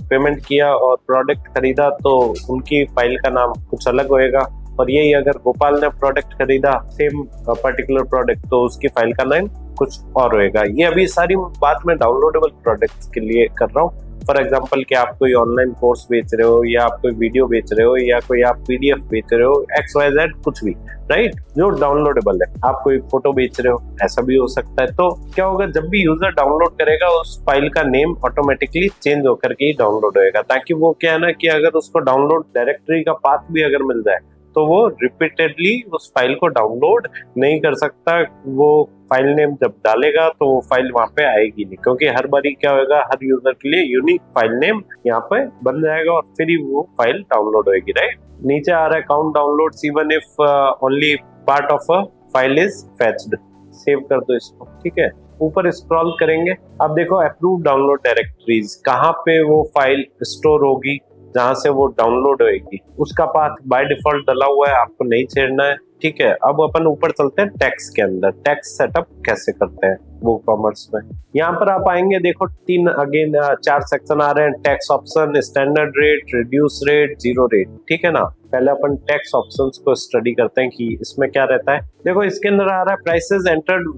पेमेंट किया और प्रोडक्ट खरीदा तो उनकी फाइल का नाम कुछ अलग होएगा, और यही अगर गोपाल ने प्रोडक्ट खरीदा सेम पर्टिकुलर प्रोडक्ट तो उसकी फाइल का नाम कुछ और होएगा। ये अभी सारी बात मैं डाउनलोडेबल प्रोडक्ट्स के लिए कर रहा हूँ। फॉर एग्जाम्पल कि आप कोई ऑनलाइन कोर्स बेच रहे हो, या आप कोई वीडियो बेच रहे हो, या कोई आप पीडीएफ बेच रहे हो, XYZ कुछ भी, राइट, जो डाउनलोडेबल है। आप कोई फोटो बेच रहे हो, ऐसा भी हो सकता है। तो क्या होगा, जब भी यूजर डाउनलोड करेगा उस फाइल का नेम ऑटोमेटिकली चेंज होकर के ही डाउनलोड होएगा, ताकि वो क्या है ना कि अगर उसको डाउनलोड डायरेक्टरी का पाथ भी अगर मिल जाए तो वो रिपीटेडली उस फाइल को डाउनलोड नहीं कर सकता। वो फाइल नेम जब डालेगा तो वो फाइल वहां पे आएगी नहीं, क्योंकि हर बारी क्या होगा, हर यूजर के लिए यूनिक फाइल नेम यहाँ पे बन जाएगा और फिर ही वो फाइल डाउनलोड होगी, राइट। नीचे आ रहा है count downloads even if only part of a file is fetched. Save कर दो इसको, ठीक है। ऊपर स्क्रॉल करेंगे, अब देखो अप्रूव डाउनलोड डायरेक्टरीज, कहाँ पे वो फाइल स्टोर होगी, जहां से वो डाउनलोड होएगी, उसका पाथ बाय डिफॉल्ट डला हुआ है, आपको नहीं छेड़ना है, ठीक है। अब अपन ऊपर चलते हैं टैक्स के अंदर। टैक्स सेटअप कैसे करते हैं वो कॉमर्स में। यहाँ पर आप आएंगे, देखो 4 सेक्शन आ रहे हैं। Tax option, standard rate, reduce rate, zero rate, ठीक है ना। पहले अपन टैक्स ऑप्शंस को स्टडी करते हैं कि इसमें क्या रहता है। देखो इसके अंदर आ रहा है prices entered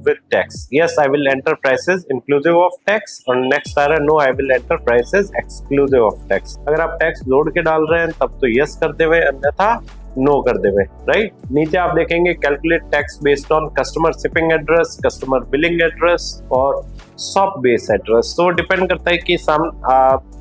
with tax. Yes I will enter prices inclusive of tax, और नेक्स्ट आ रहा है no I will enter prices exclusive of tax. अगर आप टैक्स जोड़ के डाल रहे हैं तब तो यस कर देवे, अन्यथा नो कर देवे, राइट। नीचे आप देखेंगे calculate tax based on customer shipping address, customer billing address और शॉप बेस एड्रेस। तो डिपेंड करता है कि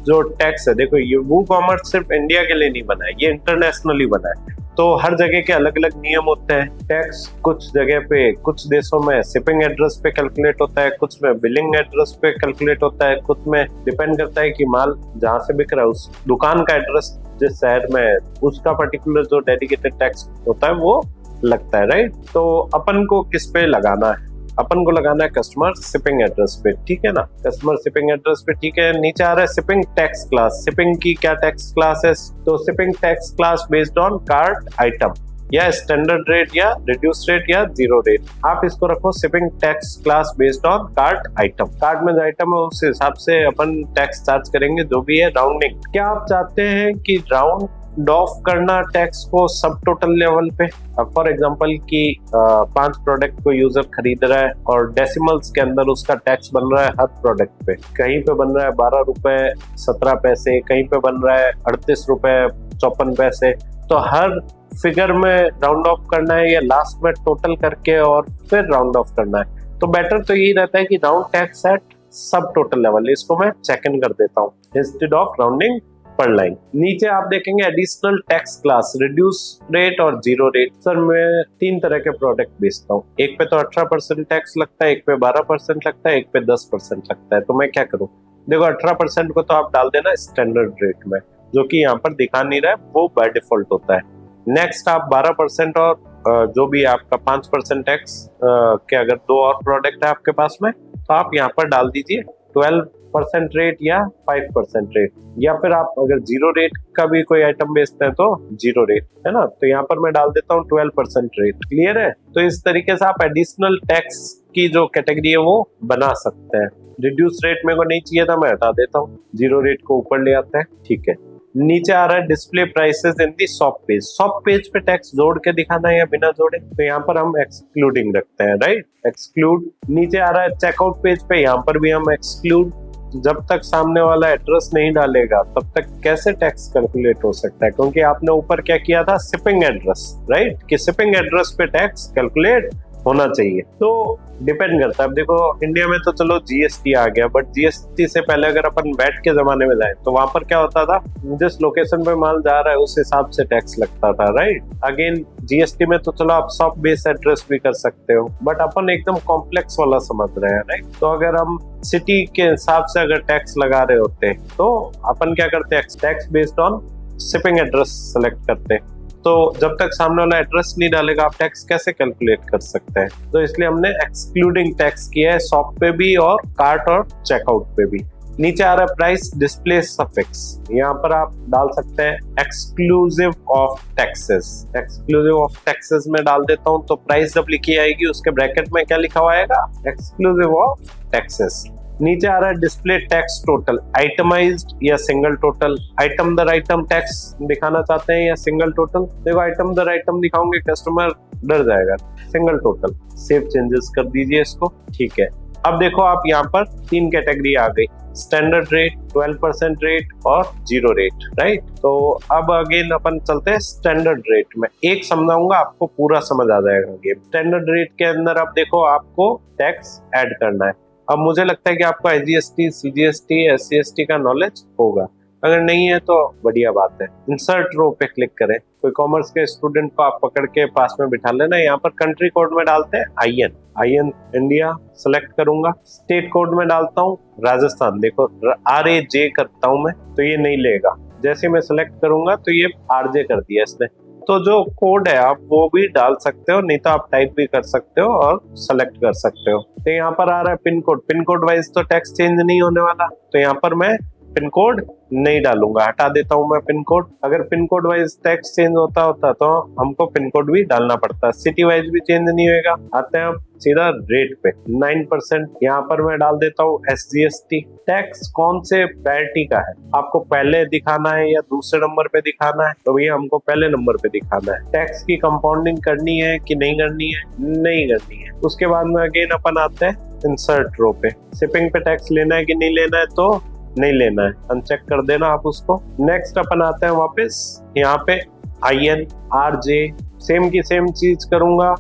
जो टैक्स है, देखो ये वो कॉमर्स सिर्फ इंडिया के लिए नहीं बना है, ये इंटरनेशनली बना है। तो हर जगह के अलग अलग नियम होते हैं। टैक्स कुछ जगह पे, कुछ देशों में शिपिंग एड्रेस पे कैलकुलेट होता है, कुछ में बिलिंग एड्रेस पे कैलकुलेट होता है, कुछ में डिपेंड करता है कि माल जहाँ से बिक रहा है उस दुकान का एड्रेस जिस शहर में है, उसका पर्टिकुलर जो डेडिकेटेड टैक्स होता है वो लगता है, राइट। तो अपन को किस पे लगाना है, अपन को लगाना है कस्टमर शिपिंग एड्रेस पे, ठीक है ना। कस्टमर शिपिंग एड्रेस पे, ठीक है। नीचे आ रहा है शिपिंग टैक्स क्लास। शिपिंग की क्या टैक्स क्लास है, तो shipping tax class based on card item, या स्टैंडर्ड रेट, या रिड्यूस रेट, या जीरो रेट। आप इसको रखो shipping tax class based on card item. Card में जो आइटम है उस हिसाब से अपन टैक्स चार्ज करेंगे, जो भी है राउंडिंग। क्या आप चाहते हैं कि राउंड डॉफ करना टैक्स को सब टोटल लेवल पे। अब फॉर एग्जांपल कि 5 प्रोडक्ट को यूजर खरीद रहा है और डेसिमल्स के अंदर उसका टैक्स बन रहा है हर प्रोडक्ट पे। कहीं पे बन रहा है 12 रुपए 17 पैसे, कहीं पे बन रहा है 38 रुपए 54 पैसे। तो हर फिगर में राउंड ऑफ करना है या लास्ट में टोटल करके और फिर राउंड ऑफ करना है। तो बेटर तो यही रहता है कि राउंड टैक्स एट सब टोटल लेवल। इसको मैं चेक इन कर देता हूँ इंस्टेड ऑफ राउंडिंग पर लाइन। नीचे आप देखेंगे additional tax class, reduce rate और जीरो रेट। सर मैं 3 तरह के प्रोडक्ट बेचता हूँ, एक पे तो 18% टैक्स लगता है, एक पे 12% लगता है, एक पे 10% लगता है। तो मैं क्या करूँ? देखो 18% को तो आप डाल देना स्टैंडर्ड रेट में, जो कि यहाँ पर दिखा नहीं रहा है, वो बाय डिफॉल्ट होता है। नेक्स्ट आप 12% और जो भी आपका 5% टैक्स के अगर 2 और प्रोडक्ट है आपके पास में, तो आप यहाँ पर डाल दीजिए 12% रेट या 5% रेट, या फिर आप अगर जीरो रेट का भी कोई आइटम बेचते हैं तो जीरो रेट, है ना। तो यहाँ पर मैं डाल देता हूँ 12% रेट। क्लियर है? तो इस तरीके से आप एडिशनल टैक्स की जो कैटेगरी है वो बना सकते हैं। रिड्यूस रेट मेरे को नहीं चाहिए था, मैं हटा देता हूँ, जीरो रेट को ऊपर ले आते हैं। ठीक है, नीचे आ रहा है display prices in the shop page. Shop page पे टैक्स जोड़ के दिखाना है या बिना जोड़े, तो यहाँ पर हम एक्सक्लूडिंग रखते हैं, राइट, एक्सक्लूड। नीचे आ रहा है चेकआउट पेज पे, यहाँ पर भी हम एक्सक्लूड। जब तक सामने वाला एड्रेस नहीं डालेगा तब तक कैसे टैक्स कैलकुलेट हो सकता है, क्योंकि आपने ऊपर क्या किया था, शिपिंग एड्रेस, राइट, कि शिपिंग एड्रेस पे टैक्स कैलकुलेट होना चाहिए। तो डिपेंड करता है। अब देखो इंडिया में तो चलो जीएसटी आ गया, बट जीएसटी से पहले अगर अपन बैठ के जमाने में जाए तो वहां पर क्या होता था, जिस लोकेशन पे माल जा रहा है उस हिसाब से टैक्स लगता था, राइट। अगेन जीएसटी में तो चलो आप शॉप बेस्ड एड्रेस भी कर सकते हो, बट अपन एकदम कॉम्प्लेक्स वाला समझ रहे हैं, राइट। तो अगर हम सिटी के हिसाब से अगर टैक्स लगा रहे होते तो अपन क्या करते हैं, tax based on shipping address select करते। तो जब तक सामने वाला एड्रेस नहीं डालेगा आप टैक्स कैसे कैलकुलेट कर सकते हैं। तो इसलिए हमने एक्सक्लूडिंग टैक्स किया है शॉप पे भी और कार्ट और चेकआउट पे भी। नीचे आ रहा है प्राइस डिस्प्ले सफिक्स, यहाँ पर आप डाल सकते हैं exclusive of taxes. Exclusive of taxes में डाल देता हूँ, तो प्राइस जब लिखी आएगी उसके ब्रैकेट में क्या लिखा हुआ आएगा, एक्सक्लूसिव ऑफ टैक्सेस। नीचे आ रहा है डिस्प्ले टैक्स टोटल, आइटमाइज्ड या सिंगल टोटल। आइटम दर आइटम टैक्स दिखाना चाहते हैं या सिंगल टोटल। देखो आइटम दर आइटम दिखाओगे कस्टमर डर जाएगा, सिंगल टोटल। सेव चेंजेस कर दीजिए इसको। ठीक है, अब देखो आप यहाँ पर 3 कैटेगरी आ गई, स्टैंडर्ड रेट, 12% रेट और जीरो रेट, राइट। तो अब अगेन अपन चलते हैं स्टैंडर्ड रेट में। एक समझाऊंगा, आपको पूरा समझ आ जाएगा गेम। स्टैंडर्ड रेट के अंदर अब देखो आपको टैक्स ऐड करना है। अब मुझे लगता है कि आपको आईजीएसटी, सीजीएसटी, एससीएसटी का नॉलेज होगा। अगर नहीं है तो बढ़िया बात है। इंसर्ट रो पे क्लिक करें। कोई कॉमर्स के स्टूडेंट को आप पकड़ के पास में बिठा लेना। यहाँ पर कंट्री कोड में डालते हैं आईएन इंडिया सेलेक्ट करूंगा। स्टेट कोड में डालता हूँ राजस्थान। देखो RAJ करता हूँ मैं तो ये नहीं लेगा, जैसे मैं सेलेक्ट करूंगा तो ये RJ कर दिया इसने। तो जो कोड है आप वो भी डाल सकते हो, नहीं तो आप टाइप भी कर सकते हो और सेलेक्ट कर सकते हो। तो यहाँ पर आ रहा है pin code. Pin code wise तो टैक्स चेंज नहीं होने वाला, तो यहाँ पर मैं पिन कोड नहीं डालूंगा, हटा देता हूँ मैं पिन कोड। अगर pin code wise tax change होता तो हमको पिन कोड भी डालना पड़ता। सिटी वाइज भी चेंज नहीं होएगा। आते हैं हम सीधा रेट पे, 9%। यहाँ पर मैं डाल देता हूँ SGST। टैक्स कौन से प्रायोरिटी का है, आपको पहले दिखाना है या दूसरे नंबर पे दिखाना है, तो भैया हमको पहले नंबर पे दिखाना है। टैक्स की कंपाउंडिंग करनी है कि नहीं करनी है, नहीं करनी है। उसके बाद में अगेन अपन आते हैं इंसर्ट रो पे। शिपिंग पे टैक्स लेना है कि नहीं लेना है, तो नहीं लेना है, अनचेक कर देना आप उसको। नेक्स्ट अपन आते हैं वापस यहाँ पे IN RJ, सेम की सेम चीज करूंगा,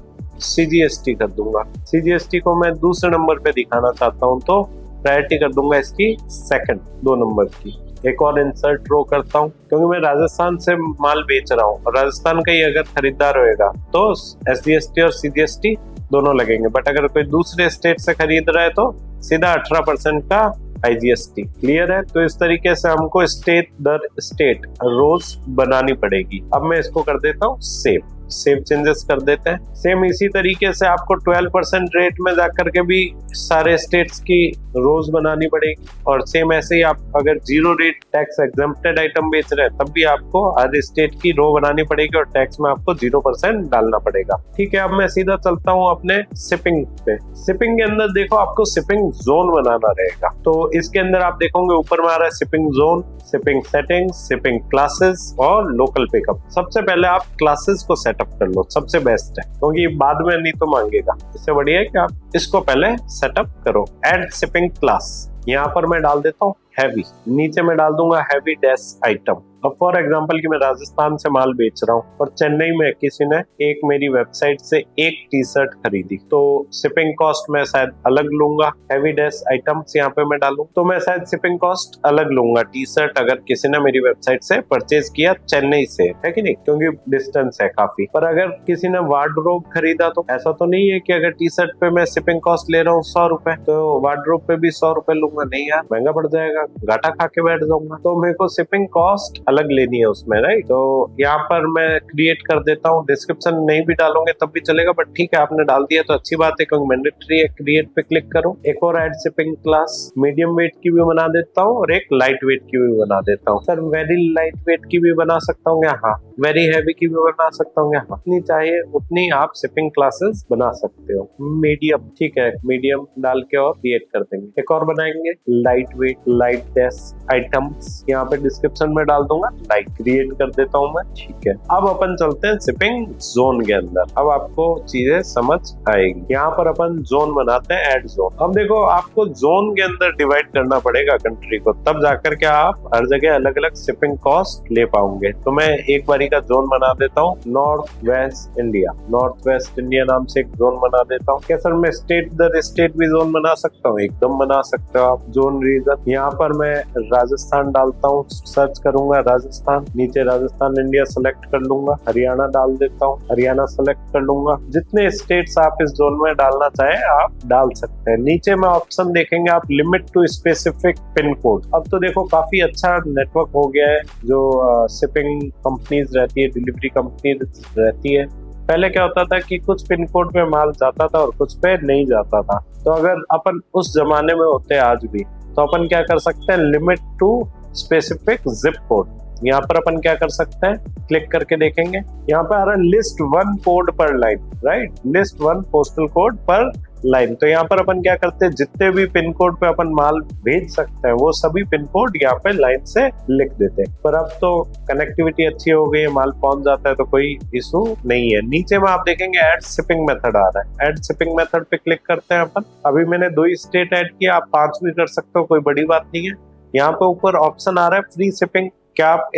CGST कर दूंगा। CGST को मैं दूसरे नंबर पे दिखाना चाहता हूँ तो प्रायोरिटी कर दूंगा इसकी सेकंड, 2 नंबर की। एक और इंसर्ट रो करता हूँ, क्योंकि मैं राजस्थान से माल बेच रहा हूँ और राजस्थान का ही अगर खरीदार होएगा तो SGST और CGST दोनों लगेंगे। बट अगर कोई दूसरे स्टेट से खरीद रहा है तो सीधा 18% का IGST। क्लियर है? तो इस तरीके से हमको स्टेट दर स्टेट रोज बनानी पड़ेगी। अब मैं इसको कर देता हूँ सेव। सेव चेंजेस कर देते हैं। सेम इसी तरीके से आपको 12% रेट में जाकर के भी सारे स्टेट्स की रोज बनानी पड़ेगी, और सेम ऐसे ही आप अगर 0 रेट टैक्स एग्जम्प्टेड आइटम बेच रहे हैं तब भी आपको हर स्टेट की रो बनानी पड़ेगी और टैक्स में आपको 0% डालना पड़ेगा। ठीक है, अब मैं सीधा चलता हूँ अपने शिपिंग पे। शिपिंग के अंदर देखो आपको शिपिंग जोन बनाना रहेगा। तो इसके अंदर आप देखोगे ऊपर में आ रहा है shipping zone, shipping settings, shipping classes और लोकल पिकअप। सबसे पहले आप क्लासेस को सेटअप कर लो, सबसे बेस्ट है, क्योंकि बाद में नहीं तो मांगेगा। इससे बढ़िया है कि आप इसको पहले सेटअप करो। ऐड शिपिंग क्लास, यहाँ पर मैं डाल देता हूँ हैवी, नीचे मैं डाल दूंगा हैवी डैश आइटम। अब फॉर एग्जांपल कि मैं राजस्थान से माल बेच रहा हूँ और चेन्नई में किसी ने एक मेरी वेबसाइट से एक टी शर्ट खरीदी, तो शिपिंग कॉस्ट मैं शायद अलग लूंगा। हैवी डैश आइटम्स यहाँ पे मैं डालूं तो मैं शायद शिपिंग कॉस्ट अलग लूंगा। टी शर्ट अगर किसी ने मेरी वेबसाइट से परचेज किया चेन्नई से, है कि नहीं, क्योंकि डिस्टेंस है काफी। पर अगर किसी ने वार्डरोब खरीदा तो ऐसा तो नहीं है कि अगर टी शर्ट पे मैं शिपिंग कॉस्ट ले रहा हूँ 100 रुपए तो वार्डरोब पे भी 100 रुपए लूंगा, नहीं यार, महंगा पड़ जाएगा, घाटा खा के बैठ जाऊंगा। तो मेरे को शिपिंग कॉस्ट अलग लेनी है उसमें, राइट। तो यहाँ पर मैं क्रिएट कर देता हूँ। डिस्क्रिप्शन नहीं भी डालोगे तब भी चलेगा, बट ठीक है आपने डाल दिया तो अच्छी बात है, क्योंकि मैंडेटरी है। क्रिएट पे क्लिक करो। एक और add shipping class medium wait की भी बना देता हूँ और एक लाइट वेट की भी बना देता हूँ। सर वेरी लाइट वेट की भी बना सकता हूँ, हाँ, वेरी हैवी की भी बना सकता हूँ, हाँ, जितनी चाहिए उतनी आप शिपिंग क्लासेस बना सकते हो। मीडियम, ठीक है, मीडियम डाल के और क्रिएट कर देंगे। एक और बनाएंगे light weight, light dash items, यहाँ पे डिस्क्रिप्शन में डाल दूंगा लाइट, क्रिएट कर देता हूँ मैं। ठीक है, अब अपन चलते हैं शिपिंग जोन के अंदर। अब आपको चीजें समझ आएगी। यहाँ पर अपन जोन बनाते हैं, ऐड जोन। अब देखो आपको जोन के अंदर डिवाइड करना पड़ेगा कंट्री को, तब जाकर के आप हर जगह अलग अलग शिपिंग कॉस्ट ले पाओगे। तो मैं एक बारी का जोन बना देता हूँ, north west India. North west India नाम से एक जोन बना देता हूँ। क्या सर मैं स्टेट दर स्टेट भी जोन बना सकता हूँ? एकदम बना सकते हो आप। जोन रीजन, यहाँ पर मैं राजस्थान डालता हूँ, सर्च करूंगा राजस्थान, नीचे राजस्थान इंडिया सेलेक्ट कर लूंगा, हरियाणा डाल देता हूँ, हरियाणा सेलेक्ट कर लूंगा। जितने स्टेट्स आप इस जोन में डालना चाहे आप डाल सकते हैं। नीचे में ऑप्शन देखेंगे आप, limit to specific pin code. अब तो देखो काफी अच्छा नेटवर्क हो गया है, जो शिपिंग कंपनीज रहती है, डिलीवरी कंपनीज रहती है। पहले क्या होता था कि कुछ पिन कोड पे माल जाता था और कुछ पे नहीं जाता था। तो अगर अपन उस जमाने में होते आज भी, तो अपन क्या कर सकते हैं, limit to specific zip code, यहाँ पर अपन क्या कर सकते हैं, क्लिक करके देखेंगे, यहाँ पर आ रहा है लिस्ट 1 कोड पर line, right, list 1 postal code पर लाइन। तो यहाँ पर अपन क्या करते हैं, जितने भी पिन कोड पे अपन माल भेज सकते हैं वो सभी पिन कोड यहाँ पे लाइन से लिख देते हैं। पर अब तो कनेक्टिविटी अच्छी हो गई है, माल पहुंच जाता है, तो कोई इशू नहीं है। नीचे में आप देखेंगे ऐड शिपिंग मेथड आ रहा है, ऐड शिपिंग मेथड पे क्लिक करते हैं अपन। अभी मैंने 2 ही स्टेट ऐड किया, आप 5 भी कर सकते हो, कोई बड़ी बात नहीं है। यहाँ पे ऊपर ऑप्शन आ रहा है फ्री शिपिंग। क्या आप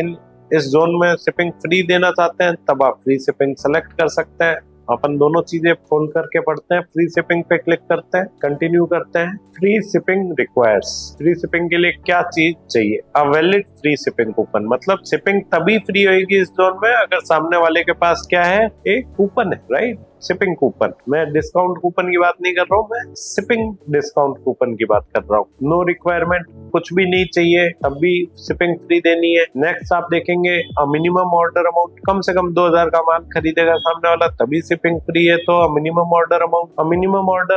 इस जोन में शिपिंग फ्री देना चाहते हैं, तब आप फ्री शिपिंग सेलेक्ट कर सकते हैं। अपन दोनों चीजें खोल करके पढ़ते हैं। फ्री शिपिंग पे क्लिक करते हैं, कंटिन्यू करते हैं। Free shipping requires, free shipping के लिए क्या चीज चाहिए, a valid free shipping coupon. मतलब शिपिंग तभी फ्री होगी इस जोन में अगर सामने वाले के पास क्या है, एक कूपन है, राइट, शिपिंग कूपन। मैं डिस्काउंट कूपन की बात नहीं कर रहा हूँ, मैं शिपिंग डिस्काउंट कूपन की बात कर रहा हूँ। नो रिक्वायरमेंट, कुछ भी नहीं चाहिए तब भी शिपिंग फ्री देनी है। नेक्स्ट आप देखेंगे मिनिमम ऑर्डर अमाउंट, कम से कम 2000 का माल खरीदेगा सामने वाला तभी शिपिंग फ्री है। तो मिनिमम ऑर्डर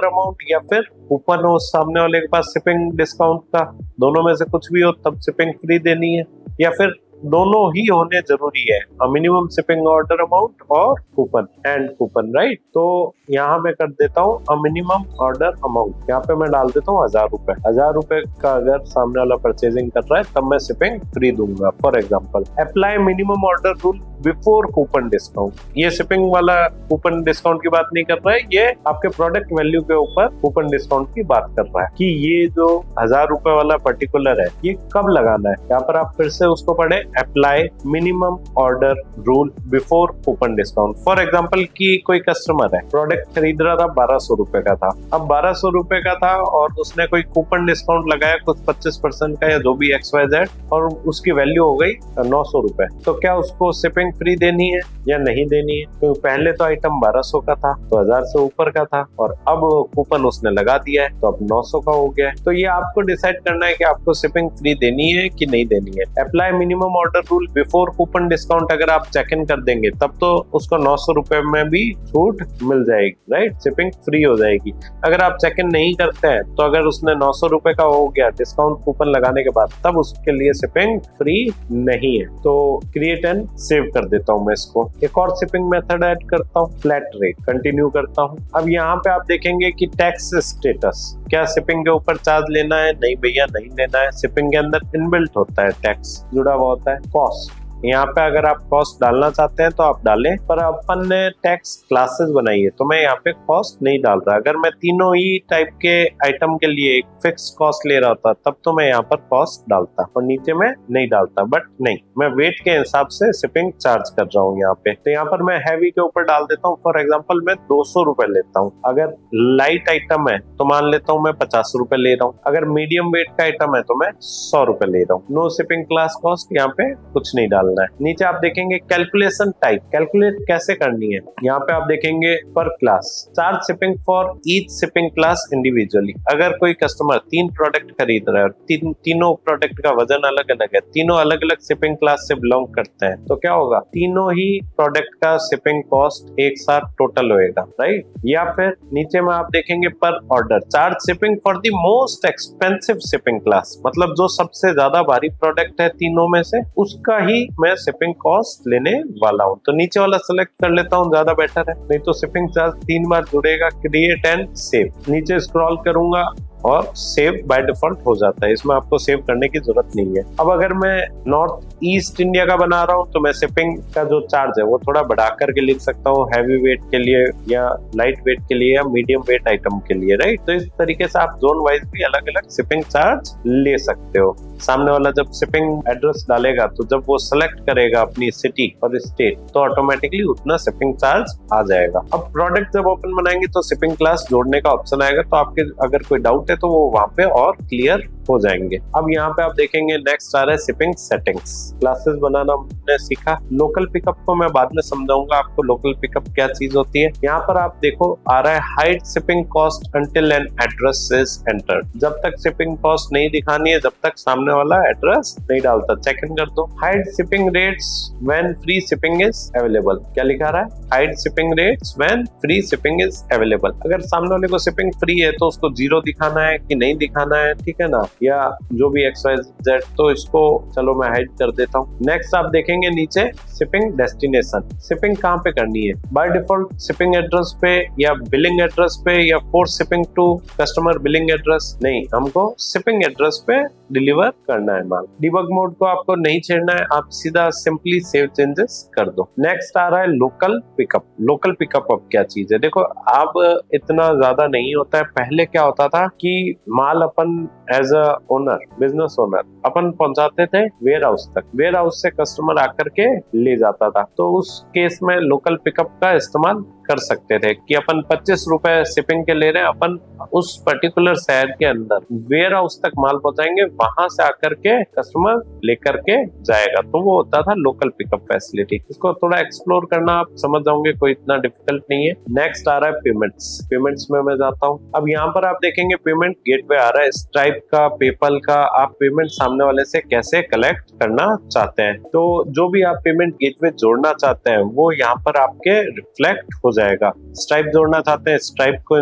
अमाउंट या फिर कूपन हो सामने वाले के पास शिपिंग डिस्काउंट का, दोनों में से कुछ भी हो तब शिपिंग फ्री देनी है, या फिर दोनों ही होने जरूरी है, मिनिमम शिपिंग ऑर्डर अमाउंट और कूपन, एंड कूपन, राइट। तो यहाँ मैं कर देता हूँ मिनिमम ऑर्डर अमाउंट, यहाँ पे मैं डाल देता हूँ 1000 रुपए। 1000 रुपए का अगर सामने वाला परचेजिंग कर रहा है तब मैं शिपिंग फ्री दूंगा। For example, apply minimum order rule before coupon discount. ये शिपिंग वाला कूपन डिस्काउंट की बात नहीं कर रहा है, ये आपके प्रोडक्ट वैल्यू के ऊपर कूपन डिस्काउंट की बात कर रहा है कि ये जो 1000 रुपए वाला पर्टिकुलर है ये कब लगाना है। यहाँ पर आप फिर से उसको पढ़े, apply minimum order rule before coupon discount. For example कि कोई कस्टमर है, प्रोडक्ट खरीद रहा था 1200 रुपए का था, अब 1200 रुपए का था और उसने कोई कूपन डिस्काउंट लगाया कुछ 25% का या जो भी XYZ, और उसकी वैल्यू हो गई 900 रुपए। तो क्या उसको शिपिंग फ्री देनी है या नहीं देनी है? तो पहले तो आइटम 1200 का था तो 1000 से ऊपर का था, और अब कूपन उसने लगा दिया है तो अब 900 का हो गया है। तो ये आपको डिसाइड करना है कि आपको शिपिंग फ्री देनी है कि नहीं देनी है। Apply minimum order rule before coupon discount अगर आप चेक इन कर देंगे तब तो उसको 900 रुपए में भी छूट मिल जाएगी, राइट, शिपिंग फ्री हो जाएगी। अगर आप चेक इन नहीं करते हैं तो अगर उसने 900 रुपए का हो गया डिस्काउंट कूपन लगाने के बाद, तब उसके लिए शिपिंग फ्री नहीं है। तो क्रिएट एंड सेव कर देता हूं मैं इसको। एक और शिपिंग मेथड ऐड करता हूं, फ्लैट रेट, कंटिन्यू करता हूं। अब यहाँ पे आप देखेंगे कि टैक्स स्टेटस, क्या शिपिंग के ऊपर चार्ज लेना है? नहीं भैया, नहीं लेना है। शिपिंग के अंदर इनबिल्ट होता है, टैक्स जुड़ा हुआ होता है। कॉस्ट, यहाँ पे अगर आप कॉस्ट डालना चाहते हैं तो आप डालें, पर अपन ने टैक्स क्लासेस बनाई है तो मैं यहाँ पे कॉस्ट नहीं डाल रहा। अगर मैं तीनों ही टाइप के आइटम के लिए एक फिक्स कॉस्ट ले रहा होता तब तो मैं यहाँ पर कॉस्ट डालता और नीचे में नहीं डालता, बट नहीं, मैं वेट के हिसाब से शिपिंग चार्ज कर रहा हूँ यहाँ पे। तो यहाँ पर मैं हैवी के ऊपर डाल देता हूँ। फॉर एग्जाम्पल मैं 200 रुपए लेता हूँ। अगर लाइट आइटम है तो मान लेता हूँ मैं 50 रुपए ले रहा हूँ। अगर मीडियम वेट का आइटम है तो मैं 100 रुपए ले रहा हूँ। नो शिपिंग क्लास कॉस्ट, यहाँ पे कुछ नहीं डालना है। नीचे आप देखेंगे कैलकुलेशन टाइप, कैलकुलेट कैसे करनी है। यहाँ पे आप देखेंगे पर class, charge shipping for each shipping class individually. अगर कोई कस्टमर 3 प्रोडक्ट खरीद रहा है और तीनों प्रोडक्ट का वजन अलग अलग है, तीनों अलग अलग शिपिंग क्लास से बिलोंग करते हैं, तो क्या होगा, तीनों ही प्रोडक्ट का शिपिंग कॉस्ट एक साथ टोटल होएगा, राइट। या फिर नीचे में आप देखेंगे पर order, charge shipping for the most expensive shipping class, मतलब जो सबसे ज्यादा भारी प्रोडक्ट है तीनों में से उसका ही मैं शिपिंग कॉस्ट लेने वाला हूं। तो नीचे वाला सेलेक्ट कर लेता हूं, ज्यादा बेटर है, नहीं तो शिपिंग चार्ज 3 बार जुड़ेगा। क्रिएट एंड सेव, नीचे स्क्रॉल करूंगा और सेव बाय डिफॉल्ट हो जाता है, इसमें आपको सेव करने की जरूरत नहीं है। अब अगर मैं नॉर्थ ईस्ट इंडिया का बना रहा हूँ तो मैं शिपिंग का जो चार्ज है वो थोड़ा बढ़ा करके लिख सकता हूँ, हैवी वेट के लिए या लाइट वेट के लिए या मीडियम वेट आइटम के लिए, राइट। तो इस तरीके से आप जोन वाइज भी अलग अलग शिपिंग चार्ज ले सकते हो। सामने वाला जब शिपिंग एड्रेस डालेगा तो जब वो सेलेक्ट करेगा अपनी सिटी और स्टेट तो ऑटोमेटिकली उतना शिपिंग चार्ज आ जाएगा। अब प्रोडक्ट जब ओपन बनाएंगे तो शिपिंग क्लास जोड़ने का ऑप्शन आएगा, तो आपके अगर कोई डाउट है तो वो वहां पे और क्लियर हो जाएंगे। अब यहाँ पे आप देखेंगे नेक्स्ट आ रहा है शिपिंग सेटिंग्स। क्लासेस बनाना हमने सीखा, लोकल पिकअप को मैं बाद में समझाऊंगा आपको लोकल पिकअप क्या चीज होती है। यहाँ पर आप देखो आ रहा है hide shipping cost until an address is entered. जब तक शिपिंग कॉस्ट नहीं दिखानी है जब तक सामने वाला एड्रेस नहीं डालता, चेक इन कर दो। Hide shipping rates when free shipping is available, क्या लिखा रहा है, hide shipping rates when free shipping is available. अगर सामने वाले को शिपिंग फ्री है तो उसको 0 दिखाना है कि नहीं दिखाना है, ठीक है ना, या जो भी XYZ, तो इसको चलो मैं हाइड कर देता हूँ। नेक्स्ट आप देखेंगे नीचे शिपिंग डेस्टिनेशन, शिपिंग कहाँ पे करनी है, बाय डिफॉल्ट शिपिंग एड्रेस पे या बिलिंग एड्रेस पे या force shipping to customer billing address, नहीं, हमको शिपिंग एड्रेस पे डिलीवर करना है माल। डिबग मोड को आपको नहीं छेड़ना है, आप सीधा सिंपली सेव चेंजेस कर दो। नेक्स्ट आ रहा है लोकल पिकअप। लोकल पिकअप अब क्या चीज है, देखो अब इतना ज्यादा नहीं होता है। पहले क्या होता था कि माल अपन as a owner, business owner, अपन पहुंचाते थे वेयर हाउस तक, वेयर हाउस से कस्टमर आकर के ले जाता था। तो उस केस में लोकल पिकअप का इस्तेमाल कर सकते थे कि अपन 25 रुपए शिपिंग के ले रहे हैं, अपन उस पर्टिकुलर शहर के अंदर वेयर हाउस तक माल पहुंचाएंगे, वहां से आकर के कस्टमर लेकर के जाएगा। तो वो होता था लोकल पिकअप फैसिलिटी। इसको थोड़ा एक्सप्लोर करना आप समझ जाओगे, कोई इतना डिफिकल्ट नहीं है। नेक्स्ट आ रहा है पेमेंट्स। पेमेंट्स में मैं जाता हूँ। अब यहाँ पर आप देखेंगे पेमेंट गेटवे आ रहा है, स्ट्राइप का, पेपल का। आप पेमेंट सामने वाले से कैसे कलेक्ट करना चाहते हैं, तो जो भी आप पेमेंट गेटवे जोड़ना चाहते हैं वो यहाँ पर आपके रिफ्लेक्ट हो जाएगा। स्ट्राइप जोड़ना चाहते हैं, स्ट्राइप को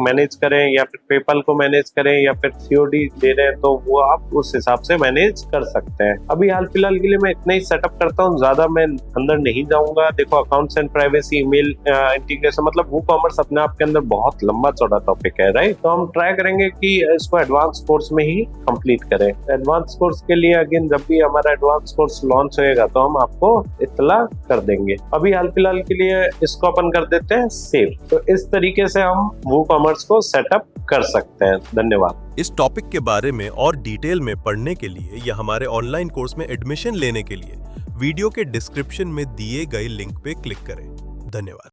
मैनेज करें या फिर पेपल को मैनेज करें या फिर सीओडी दे रहे हैं तो वो आप उस हिसाब से मैनेज कर सकते हैं। अभी हाल फिलहाल के लिए मैं इतना ही सेटअप करता हूँ, ज्यादा मैं अंदर नहीं जाऊंगा। देखो accounts and privacy, email integration, मतलब वो कॉमर्स अपने आप के अंदर बहुत लंबा चौड़ा टॉपिक है, राइट। तो हम ट्राई करेंगे कि इसको एडवांस कोर्स में ही कंप्लीट करें। एडवांस कोर्स के लिए अगेन जब भी हमारा एडवांस कोर्स लॉन्च होएगा तो हम आपको इत्तला कर देंगे। अभी हाल फिलहाल के लिए इसको अपन कर देते हैं सेव। तो इस तरीके से हम वूकॉमर्स को सेटअप कर सकते हैं। धन्यवाद। इस टॉपिक के बारे में और डिटेल में पढ़ने के लिए या हमारे ऑनलाइन कोर्स में एडमिशन लेने के लिए वीडियो के डिस्क्रिप्शन में दिए गए लिंक पे क्लिक करें। धन्यवाद।